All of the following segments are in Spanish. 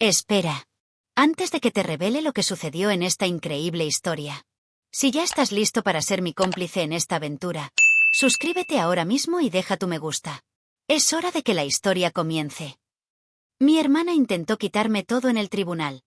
Espera. Antes de que te revele lo que sucedió en esta increíble historia. Si ya estás listo para ser mi cómplice en esta aventura, suscríbete ahora mismo y deja tu me gusta. Es hora de que la historia comience. Mi hermana intentó quitarme todo en el tribunal.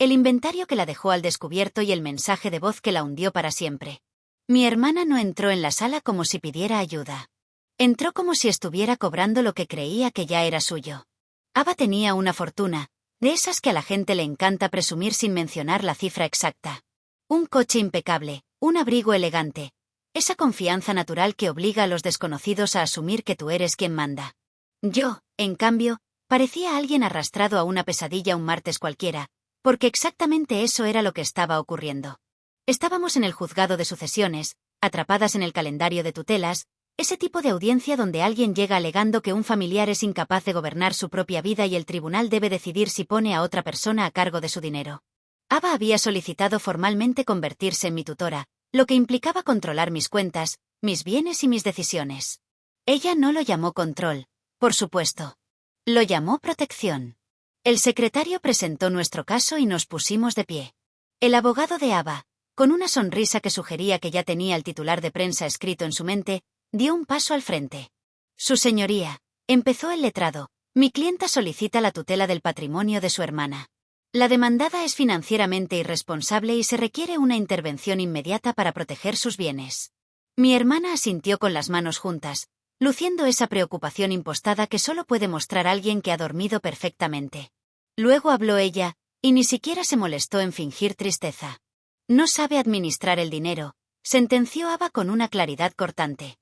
El inventario que la dejó al descubierto y el mensaje de voz que la hundió para siempre. Mi hermana no entró en la sala como si pidiera ayuda. Entró como si estuviera cobrando lo que creía que ya era suyo. Ava tenía una fortuna, de esas que a la gente le encanta presumir sin mencionar la cifra exacta. Un coche impecable, un abrigo elegante. Esa confianza natural que obliga a los desconocidos a asumir que tú eres quien manda. Yo, en cambio, parecía alguien arrastrado a una pesadilla un martes cualquiera, porque exactamente eso era lo que estaba ocurriendo. Estábamos en el juzgado de sucesiones, atrapadas en el calendario de tutelas, ese tipo de audiencia donde alguien llega alegando que un familiar es incapaz de gobernar su propia vida y el tribunal debe decidir si pone a otra persona a cargo de su dinero. Ava había solicitado formalmente convertirse en mi tutora, lo que implicaba controlar mis cuentas, mis bienes y mis decisiones. Ella no lo llamó control, por supuesto. Lo llamó protección. El secretario presentó nuestro caso y nos pusimos de pie. El abogado de Ava, con una sonrisa que sugería que ya tenía el titular de prensa escrito en su mente, dio un paso al frente. Su señoría, empezó el letrado, mi clienta solicita la tutela del patrimonio de su hermana. La demandada es financieramente irresponsable y se requiere una intervención inmediata para proteger sus bienes. Mi hermana asintió con las manos juntas, luciendo esa preocupación impostada que solo puede mostrar alguien que ha dormido perfectamente. Luego habló ella, y ni siquiera se molestó en fingir tristeza. No sabe administrar el dinero, sentenció Ava con una claridad cortante.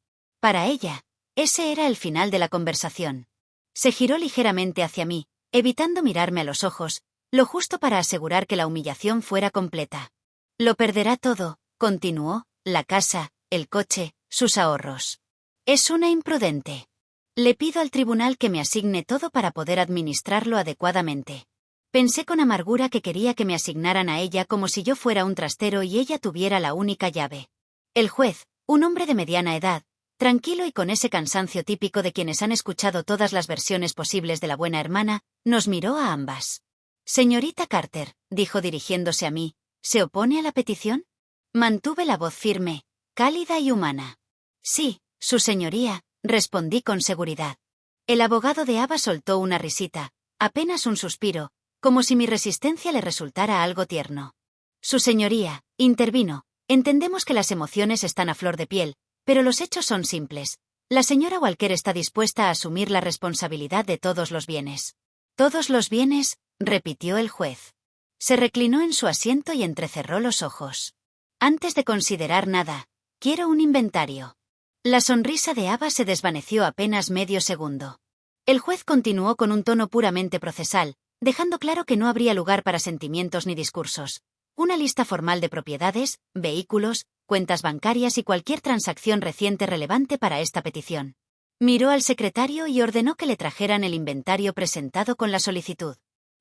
Para ella, ese era el final de la conversación. Se giró ligeramente hacia mí, evitando mirarme a los ojos, lo justo para asegurar que la humillación fuera completa. Lo perderá todo, continuó, la casa, el coche, sus ahorros. Es una imprudente. Le pido al tribunal que me asigne todo para poder administrarlo adecuadamente. Pensé con amargura que quería que me asignaran a ella como si yo fuera un trastero y ella tuviera la única llave. El juez, un hombre de mediana edad, tranquilo y con ese cansancio típico de quienes han escuchado todas las versiones posibles de la buena hermana, nos miró a ambas. Señorita Carter, dijo dirigiéndose a mí, ¿se opone a la petición? Mantuve la voz firme, cálida y humana. Sí, su señoría, respondí con seguridad. El abogado de Ava soltó una risita, apenas un suspiro, como si mi resistencia le resultara algo tierno. Su señoría, intervino, entendemos que las emociones están a flor de piel, pero los hechos son simples. La señora Walker está dispuesta a asumir la responsabilidad de todos los bienes. ¿Todos los bienes?, repitió el juez. Se reclinó en su asiento y entrecerró los ojos. Antes de considerar nada, quiero un inventario. La sonrisa de Ava se desvaneció apenas medio segundo. El juez continuó con un tono puramente procesal, dejando claro que no habría lugar para sentimientos ni discursos. Una lista formal de propiedades, vehículos, cuentas bancarias y cualquier transacción reciente relevante para esta petición. Miró al secretario y ordenó que le trajeran el inventario presentado con la solicitud.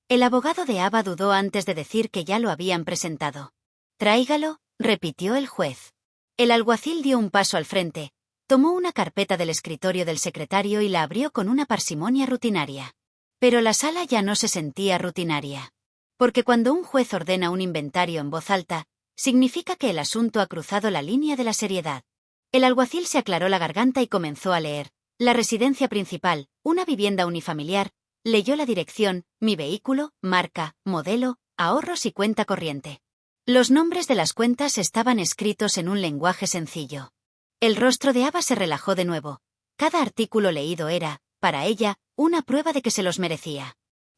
El abogado de Ava dudó antes de decir que ya lo habían presentado. Tráigalo, repitió el juez. El alguacil dio un paso al frente, tomó una carpeta del escritorio del secretario y la abrió con una parsimonia rutinaria. Pero la sala ya no se sentía rutinaria. Porque cuando un juez ordena un inventario en voz alta, significa que el asunto ha cruzado la línea de la seriedad. El alguacil se aclaró la garganta y comenzó a leer. La residencia principal, una vivienda unifamiliar, leyó la dirección, mi vehículo, marca, modelo, ahorros y cuenta corriente. Los nombres de las cuentas estaban escritos en un lenguaje sencillo. El rostro de Ava se relajó de nuevo. Cada artículo leído era, para ella, una prueba de que se los merecía.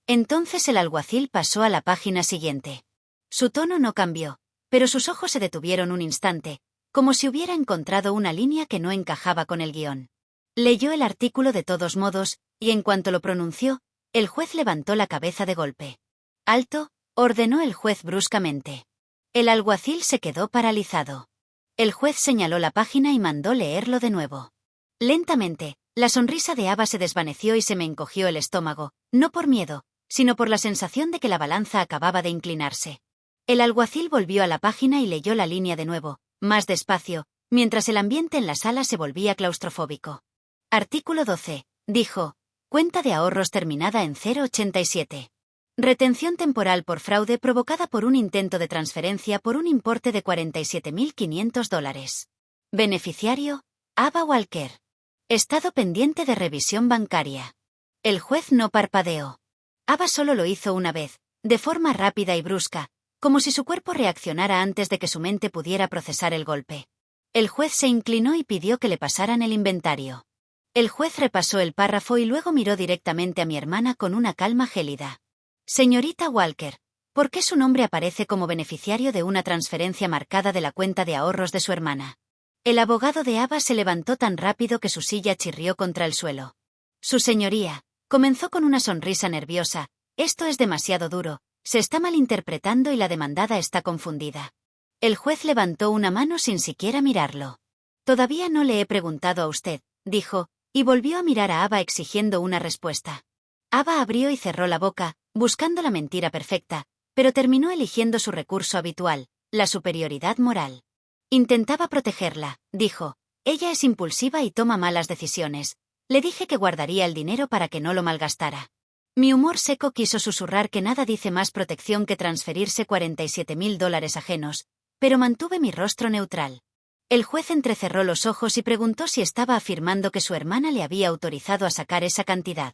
Entonces el alguacil pasó a la página siguiente. Su tono no cambió, pero sus ojos se detuvieron un instante, como si hubiera encontrado una línea que no encajaba con el guión. Leyó el artículo de todos modos, y en cuanto lo pronunció, el juez levantó la cabeza de golpe. «Alto», ordenó el juez bruscamente. El alguacil se quedó paralizado. El juez señaló la página y mandó leerlo de nuevo. Lentamente, la sonrisa de Ava se desvaneció y se me encogió el estómago, no por miedo, sino por la sensación de que la balanza acababa de inclinarse. El alguacil volvió a la página y leyó la línea de nuevo, más despacio, mientras el ambiente en la sala se volvía claustrofóbico. Artículo 12, dijo, cuenta de ahorros terminada en 087. Retención temporal por fraude provocada por un intento de transferencia por un importe de $47.500. Beneficiario, Ava Walker. Estado pendiente de revisión bancaria. El juez no parpadeó. Ava solo lo hizo una vez, de forma rápida y brusca, como si su cuerpo reaccionara antes de que su mente pudiera procesar el golpe. El juez se inclinó y pidió que le pasaran el inventario. El juez repasó el párrafo y luego miró directamente a mi hermana con una calma gélida. Señorita Walker, ¿por qué su nombre aparece como beneficiario de una transferencia marcada de la cuenta de ahorros de su hermana? El abogado de Ava se levantó tan rápido que su silla chirrió contra el suelo. Su señoría, comenzó con una sonrisa nerviosa, esto es demasiado duro, se está malinterpretando y la demandada está confundida. El juez levantó una mano sin siquiera mirarlo. Todavía no le he preguntado a usted, dijo, y volvió a mirar a Ava exigiendo una respuesta. Ava abrió y cerró la boca, buscando la mentira perfecta, pero terminó eligiendo su recurso habitual, la superioridad moral. Intentaba protegerla, dijo. Ella es impulsiva y toma malas decisiones. Le dije que guardaría el dinero para que no lo malgastara. Mi humor seco quiso susurrar que nada dice más protección que transferirse $47.000 ajenos, pero mantuve mi rostro neutral. El juez entrecerró los ojos y preguntó si estaba afirmando que su hermana le había autorizado a sacar esa cantidad.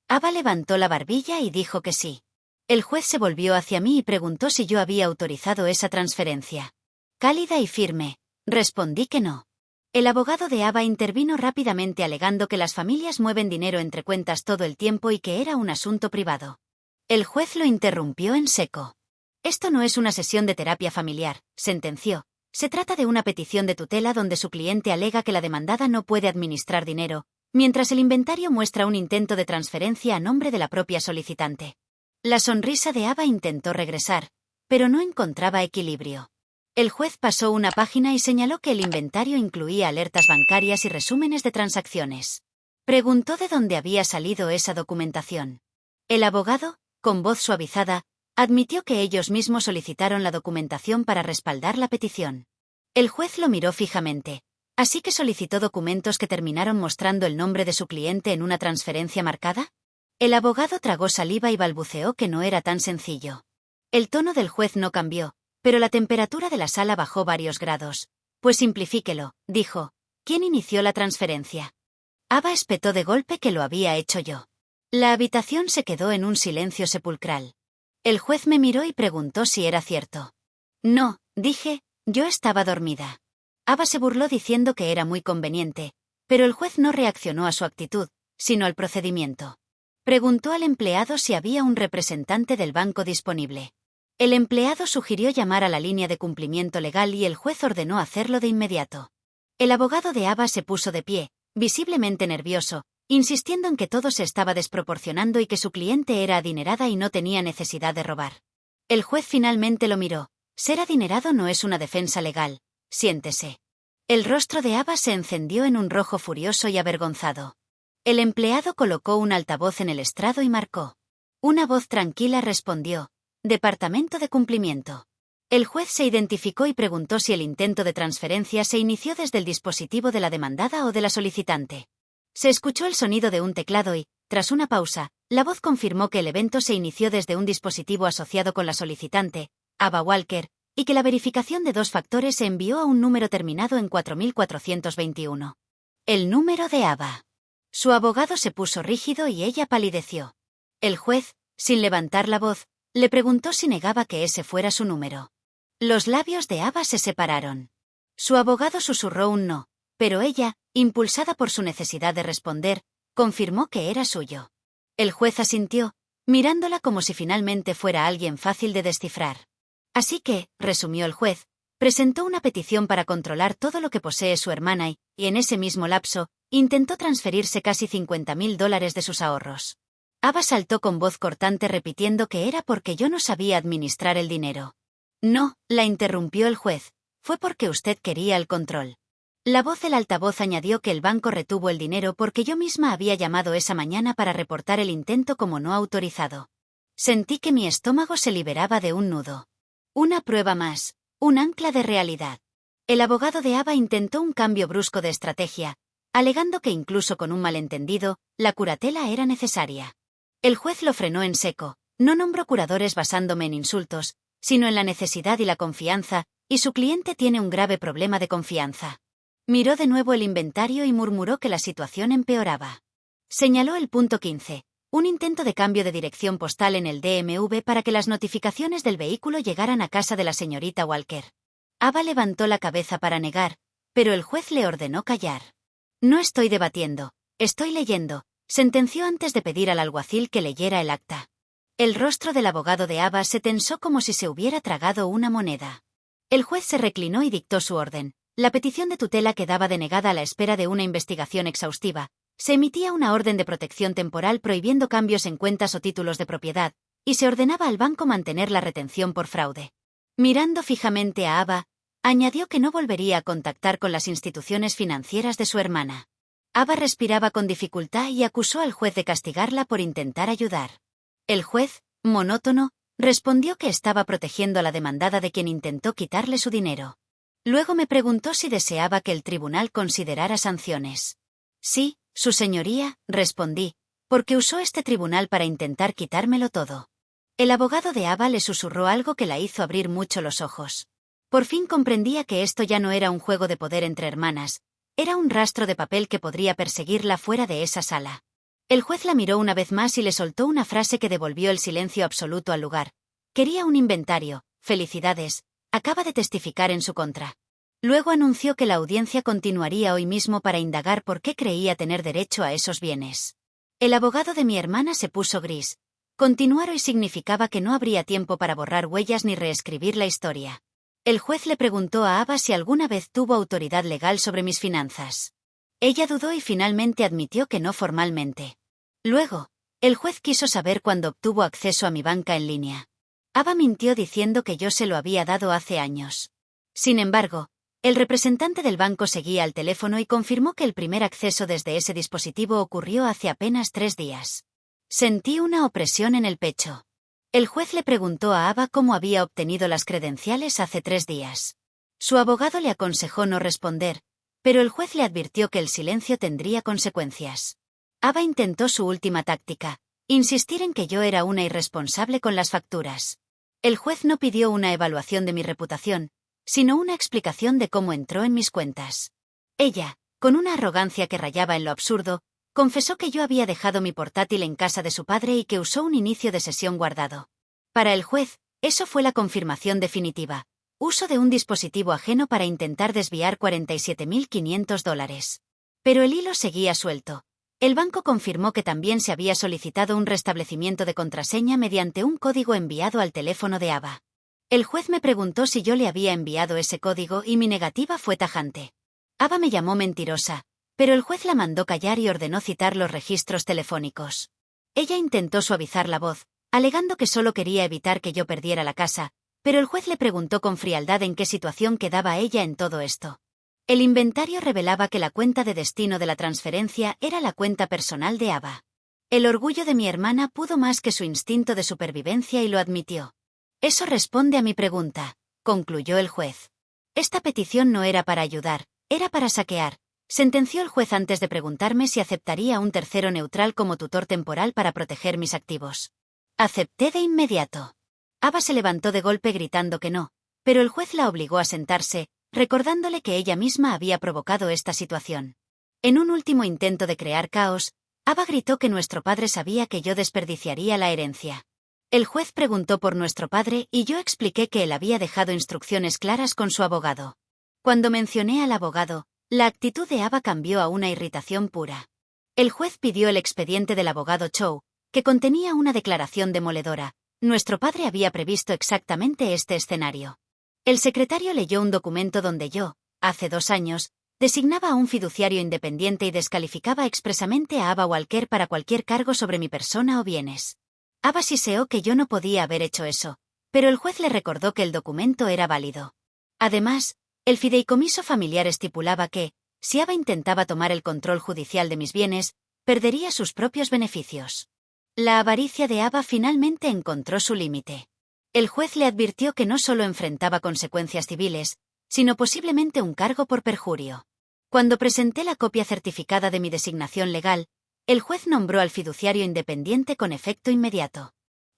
Ava levantó la barbilla y dijo que sí. El juez se volvió hacia mí y preguntó si yo había autorizado esa transferencia. Cálida y firme, respondí que no. El abogado de Ava intervino rápidamente alegando que las familias mueven dinero entre cuentas todo el tiempo y que era un asunto privado. El juez lo interrumpió en seco. Esto no es una sesión de terapia familiar, sentenció. Se trata de una petición de tutela donde su cliente alega que la demandada no puede administrar dinero, mientras el inventario muestra un intento de transferencia a nombre de la propia solicitante. La sonrisa de Ava intentó regresar, pero no encontraba equilibrio. El juez pasó una página y señaló que el inventario incluía alertas bancarias y resúmenes de transacciones. Preguntó de dónde había salido esa documentación. El abogado, con voz suavizada, admitió que ellos mismos solicitaron la documentación para respaldar la petición. El juez lo miró fijamente. ¿Así que solicitó documentos que terminaron mostrando el nombre de su cliente en una transferencia marcada? El abogado tragó saliva y balbuceó que no era tan sencillo. El tono del juez no cambió, pero la temperatura de la sala bajó varios grados. Pues simplifíquelo, dijo. ¿Quién inició la transferencia? Ava espetó de golpe que lo había hecho yo. La habitación se quedó en un silencio sepulcral. El juez me miró y preguntó si era cierto. No, dije, yo estaba dormida. Ava se burló diciendo que era muy conveniente, pero el juez no reaccionó a su actitud, sino al procedimiento. Preguntó al empleado si había un representante del banco disponible. El empleado sugirió llamar a la línea de cumplimiento legal y el juez ordenó hacerlo de inmediato. El abogado de Ava se puso de pie, visiblemente nervioso, insistiendo en que todo se estaba desproporcionando y que su cliente era adinerada y no tenía necesidad de robar. El juez finalmente lo miró. Ser adinerado no es una defensa legal. Siéntese. El rostro de Ava se encendió en un rojo furioso y avergonzado. El empleado colocó un altavoz en el estrado y marcó. Una voz tranquila respondió. Departamento de Cumplimiento. El juez se identificó y preguntó si el intento de transferencia se inició desde el dispositivo de la demandada o de la solicitante. Se escuchó el sonido de un teclado y, tras una pausa, la voz confirmó que el evento se inició desde un dispositivo asociado con la solicitante, Ava Walker, y que la verificación de 2 factores se envió a un número terminado en 4421. El número de Ava. Su abogado se puso rígido y ella palideció. El juez, sin levantar la voz, le preguntó si negaba que ese fuera su número. Los labios de Ava se separaron. Su abogado susurró un no, pero ella, impulsada por su necesidad de responder, confirmó que era suyo. El juez asintió, mirándola como si finalmente fuera alguien fácil de descifrar. Así que, resumió el juez, presentó una petición para controlar todo lo que posee su hermana y en ese mismo lapso, intentó transferirse casi $50.000 de sus ahorros. Ava saltó con voz cortante repitiendo que era porque yo no sabía administrar el dinero. No, la interrumpió el juez, fue porque usted quería el control. La voz del altavoz añadió que el banco retuvo el dinero porque yo misma había llamado esa mañana para reportar el intento como no autorizado. Sentí que mi estómago se liberaba de un nudo. Una prueba más, un ancla de realidad. El abogado de Ava intentó un cambio brusco de estrategia, alegando que incluso con un malentendido, la curatela era necesaria. El juez lo frenó en seco. No nombro curadores basándome en insultos, sino en la necesidad y la confianza, y su cliente tiene un grave problema de confianza. Miró de nuevo el inventario y murmuró que la situación empeoraba. Señaló el punto 15. Un intento de cambio de dirección postal en el DMV para que las notificaciones del vehículo llegaran a casa de la señorita Walker. Ava levantó la cabeza para negar, pero el juez le ordenó callar. No estoy debatiendo, estoy leyendo, sentenció antes de pedir al alguacil que leyera el acta. El rostro del abogado de Ava se tensó como si se hubiera tragado una moneda. El juez se reclinó y dictó su orden. La petición de tutela quedaba denegada a la espera de una investigación exhaustiva. Se emitía una orden de protección temporal prohibiendo cambios en cuentas o títulos de propiedad, y se ordenaba al banco mantener la retención por fraude. Mirando fijamente a Ava, añadió que no volvería a contactar con las instituciones financieras de su hermana. Ava respiraba con dificultad y acusó al juez de castigarla por intentar ayudar. El juez, monótono, respondió que estaba protegiendo a la demandada de quien intentó quitarle su dinero. Luego me preguntó si deseaba que el tribunal considerara sanciones. Sí, su señoría, respondí, porque usó este tribunal para intentar quitármelo todo. El abogado de Ava le susurró algo que la hizo abrir mucho los ojos. Por fin comprendía que esto ya no era un juego de poder entre hermanas, era un rastro de papel que podría perseguirla fuera de esa sala. El juez la miró una vez más y le soltó una frase que devolvió el silencio absoluto al lugar. Quería un inventario, felicidades, acaba de testificar en su contra. Luego anunció que la audiencia continuaría hoy mismo para indagar por qué creía tener derecho a esos bienes. El abogado de mi hermana se puso gris. Continuar hoy significaba que no habría tiempo para borrar huellas ni reescribir la historia. El juez le preguntó a Ava si alguna vez tuvo autoridad legal sobre mis finanzas. Ella dudó y finalmente admitió que no formalmente. Luego, el juez quiso saber cuándo obtuvo acceso a mi banca en línea. Ava mintió diciendo que yo se lo había dado hace años. Sin embargo, el representante del banco seguía al teléfono y confirmó que el primer acceso desde ese dispositivo ocurrió hace apenas 3 días. Sentí una opresión en el pecho. El juez le preguntó a Ava cómo había obtenido las credenciales hace 3 días. Su abogado le aconsejó no responder, pero el juez le advirtió que el silencio tendría consecuencias. Ava intentó su última táctica, insistir en que yo era una irresponsable con las facturas. El juez no pidió una evaluación de mi reputación, sino una explicación de cómo entró en mis cuentas. Ella, con una arrogancia que rayaba en lo absurdo, confesó que yo había dejado mi portátil en casa de su padre y que usó un inicio de sesión guardado. Para el juez, eso fue la confirmación definitiva. Uso de un dispositivo ajeno para intentar desviar $47.500. Pero el hilo seguía suelto. El banco confirmó que también se había solicitado un restablecimiento de contraseña mediante un código enviado al teléfono de Ava. El juez me preguntó si yo le había enviado ese código y mi negativa fue tajante. Ava me llamó mentirosa, pero el juez la mandó callar y ordenó citar los registros telefónicos. Ella intentó suavizar la voz, alegando que solo quería evitar que yo perdiera la casa, pero el juez le preguntó con frialdad en qué situación quedaba ella en todo esto. El inventario revelaba que la cuenta de destino de la transferencia era la cuenta personal de Ava. El orgullo de mi hermana pudo más que su instinto de supervivencia y lo admitió. Eso responde a mi pregunta, concluyó el juez. Esta petición no era para ayudar, era para saquear, sentenció el juez antes de preguntarme si aceptaría a un tercero neutral como tutor temporal para proteger mis activos. Acepté de inmediato. Ava se levantó de golpe gritando que no, pero el juez la obligó a sentarse, recordándole que ella misma había provocado esta situación. En un último intento de crear caos, Ava gritó que nuestro padre sabía que yo desperdiciaría la herencia. El juez preguntó por nuestro padre y yo expliqué que él había dejado instrucciones claras con su abogado. Cuando mencioné al abogado, la actitud de Ava cambió a una irritación pura. El juez pidió el expediente del abogado Chow, que contenía una declaración demoledora. Nuestro padre había previsto exactamente este escenario. El secretario leyó un documento donde yo, hace 2 años, designaba a un fiduciario independiente y descalificaba expresamente a Ava Walker para cualquier cargo sobre mi persona o bienes. Ava siseó que yo no podía haber hecho eso, pero el juez le recordó que el documento era válido. Además, el fideicomiso familiar estipulaba que, si Ava intentaba tomar el control judicial de mis bienes, perdería sus propios beneficios. La avaricia de Ava finalmente encontró su límite. El juez le advirtió que no solo enfrentaba consecuencias civiles, sino posiblemente un cargo por perjurio. Cuando presenté la copia certificada de mi designación legal, el juez nombró al fiduciario independiente con efecto inmediato.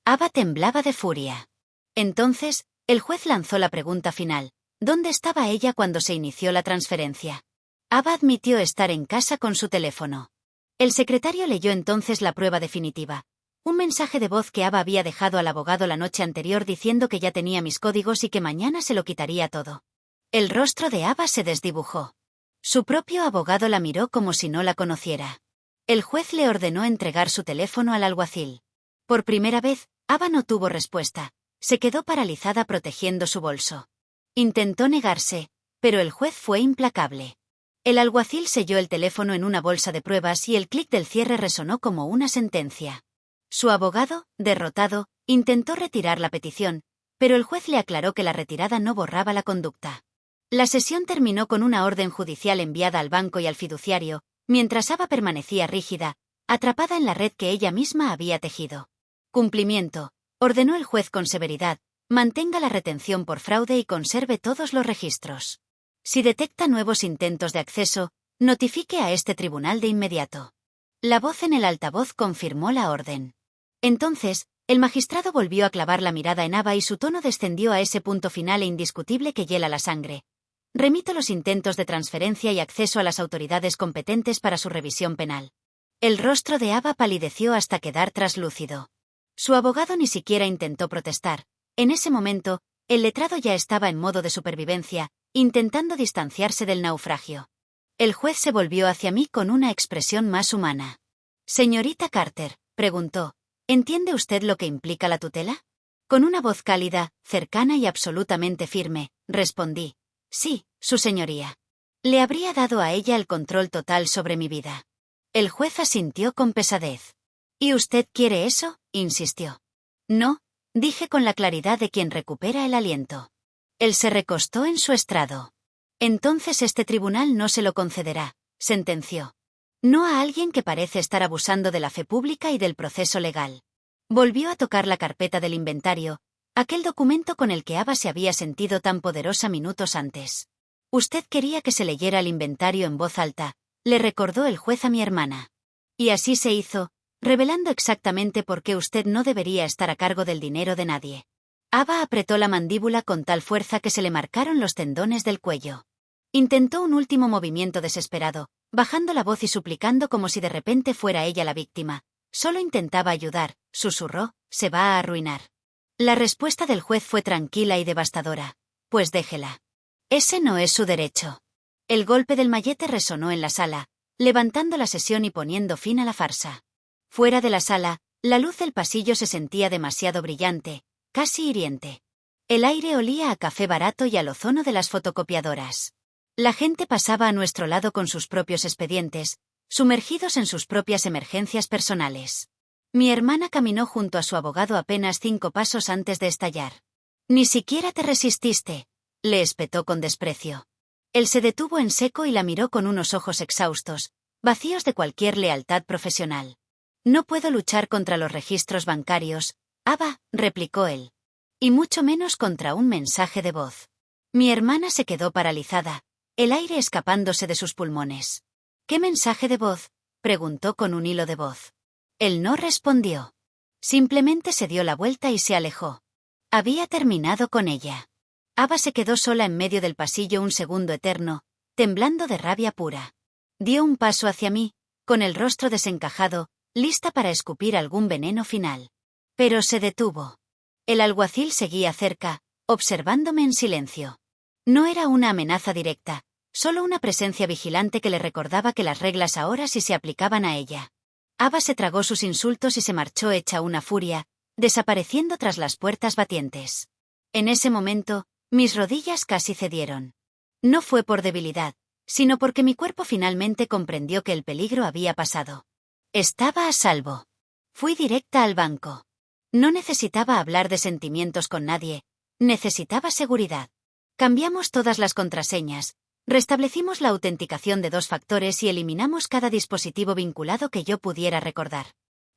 Ava temblaba de furia. Entonces, el juez lanzó la pregunta final. ¿Dónde estaba ella cuando se inició la transferencia? Ava admitió estar en casa con su teléfono. El secretario leyó entonces la prueba definitiva. Un mensaje de voz que Ava había dejado al abogado la noche anterior diciendo que ya tenía mis códigos y que mañana se lo quitaría todo. El rostro de Ava se desdibujó. Su propio abogado la miró como si no la conociera. El juez le ordenó entregar su teléfono al alguacil. Por primera vez, Ava no tuvo respuesta. Se quedó paralizada protegiendo su bolso. Intentó negarse, pero el juez fue implacable. El alguacil selló el teléfono en una bolsa de pruebas y el clic del cierre resonó como una sentencia. Su abogado, derrotado, intentó retirar la petición, pero el juez le aclaró que la retirada no borraba la conducta. La sesión terminó con una orden judicial enviada al banco y al fiduciario, mientras Ava permanecía rígida, atrapada en la red que ella misma había tejido. Cumplimiento, ordenó el juez con severidad, mantenga la retención por fraude y conserve todos los registros. Si detecta nuevos intentos de acceso, notifique a este tribunal de inmediato. La voz en el altavoz confirmó la orden. Entonces, el magistrado volvió a clavar la mirada en Ava y su tono descendió a ese punto final e indiscutible que hiela la sangre. Remito los intentos de transferencia y acceso a las autoridades competentes para su revisión penal. El rostro de Ava palideció hasta quedar traslúcido. Su abogado ni siquiera intentó protestar. En ese momento, el letrado ya estaba en modo de supervivencia, intentando distanciarse del naufragio. El juez se volvió hacia mí con una expresión más humana. «Señorita Carter», preguntó, «¿entiende usted lo que implica la tutela?» Con una voz cálida, cercana y absolutamente firme, respondí, «Sí, su señoría. Le habría dado a ella el control total sobre mi vida». El juez asintió con pesadez. «¿Y usted quiere eso?», insistió. «No», dije con la claridad de quien recupera el aliento. Él se recostó en su estrado. «Entonces este tribunal no se lo concederá», sentenció. «No a alguien que parece estar abusando de la fe pública y del proceso legal». Volvió a tocar la carpeta del inventario, aquel documento con el que Ava se había sentido tan poderosa minutos antes. «Usted quería que se leyera el inventario en voz alta», le recordó el juez a mi hermana. «Y así se hizo, revelando exactamente por qué usted no debería estar a cargo del dinero de nadie». Ava apretó la mandíbula con tal fuerza que se le marcaron los tendones del cuello. Intentó un último movimiento desesperado, bajando la voz y suplicando como si de repente fuera ella la víctima. «Solo intentaba ayudar», susurró, «se va a arruinar». La respuesta del juez fue tranquila y devastadora. «Pues déjela. Ese no es su derecho». El golpe del mallete resonó en la sala, levantando la sesión y poniendo fin a la farsa. Fuera de la sala, la luz del pasillo se sentía demasiado brillante, casi hiriente. El aire olía a café barato y al ozono de las fotocopiadoras. La gente pasaba a nuestro lado con sus propios expedientes, sumergidos en sus propias emergencias personales. Mi hermana caminó junto a su abogado apenas 5 pasos antes de estallar. «Ni siquiera te resististe», le espetó con desprecio. Él se detuvo en seco y la miró con unos ojos exhaustos, vacíos de cualquier lealtad profesional. «No puedo luchar contra los registros bancarios», Ava, replicó él. «Y mucho menos contra un mensaje de voz». Mi hermana se quedó paralizada, el aire escapándose de sus pulmones. «¿Qué mensaje de voz?», preguntó con un hilo de voz. Él no respondió. Simplemente se dio la vuelta y se alejó. Había terminado con ella. Ava se quedó sola en medio del pasillo un segundo eterno, temblando de rabia pura. Dio un paso hacia mí, con el rostro desencajado, lista para escupir algún veneno final. Pero se detuvo. El alguacil seguía cerca, observándome en silencio. No era una amenaza directa, solo una presencia vigilante que le recordaba que las reglas ahora sí se aplicaban a ella. Ava se tragó sus insultos y se marchó hecha una furia, desapareciendo tras las puertas batientes. En ese momento, mis rodillas casi cedieron. No fue por debilidad, sino porque mi cuerpo finalmente comprendió que el peligro había pasado. Estaba a salvo. Fui directa al banco. No necesitaba hablar de sentimientos con nadie, necesitaba seguridad. Cambiamos todas las contraseñas, restablecimos la autenticación de 2 factores y eliminamos cada dispositivo vinculado que yo pudiera recordar.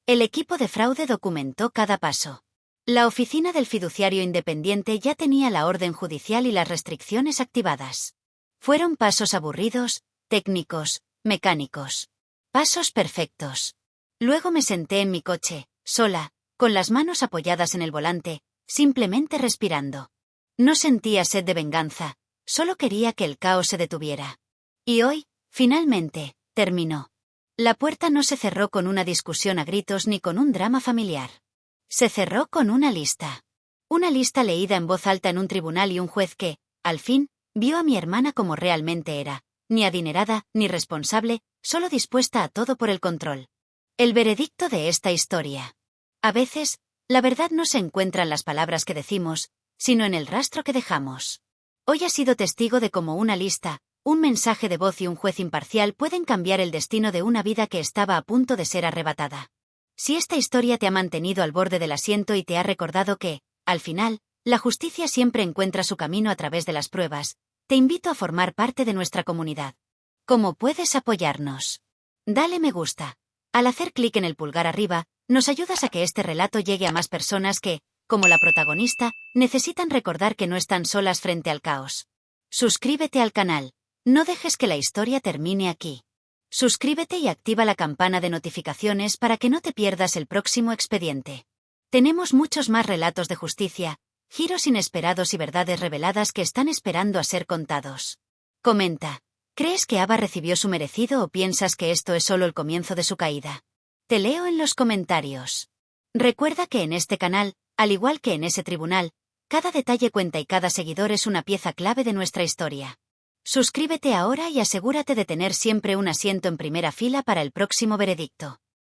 El equipo de fraude documentó cada paso. La oficina del fiduciario independiente ya tenía la orden judicial y las restricciones activadas. Fueron pasos aburridos, técnicos, mecánicos. Pasos perfectos. Luego me senté en mi coche, sola, con las manos apoyadas en el volante, simplemente respirando. No sentía sed de venganza, solo quería que el caos se detuviera. Y hoy, finalmente, terminó. La puerta no se cerró con una discusión a gritos ni con un drama familiar. Se cerró con una lista. Una lista leída en voz alta en un tribunal y un juez que, al fin, vio a mi hermana como realmente era, ni adinerada, ni responsable, solo dispuesta a todo por el control. El veredicto de esta historia. A veces, la verdad no se encuentra en las palabras que decimos, sino en el rastro que dejamos. Hoy has sido testigo de cómo una lista, un mensaje de voz y un juez imparcial pueden cambiar el destino de una vida que estaba a punto de ser arrebatada. Si esta historia te ha mantenido al borde del asiento y te ha recordado que, al final, la justicia siempre encuentra su camino a través de las pruebas, te invito a formar parte de nuestra comunidad. ¿Cómo puedes apoyarnos? Dale me gusta. Al hacer clic en el pulgar arriba, nos ayudas a que este relato llegue a más personas que, como la protagonista, necesitan recordar que no están solas frente al caos. Suscríbete al canal. No dejes que la historia termine aquí. Suscríbete y activa la campana de notificaciones para que no te pierdas el próximo expediente. Tenemos muchos más relatos de justicia, giros inesperados y verdades reveladas que están esperando a ser contados. Comenta. ¿Crees que Ava recibió su merecido o piensas que esto es solo el comienzo de su caída? Te leo en los comentarios. Recuerda que en este canal, al igual que en ese tribunal, cada detalle cuenta y cada seguidor es una pieza clave de nuestra historia. Suscríbete ahora y asegúrate de tener siempre un asiento en primera fila para el próximo veredicto.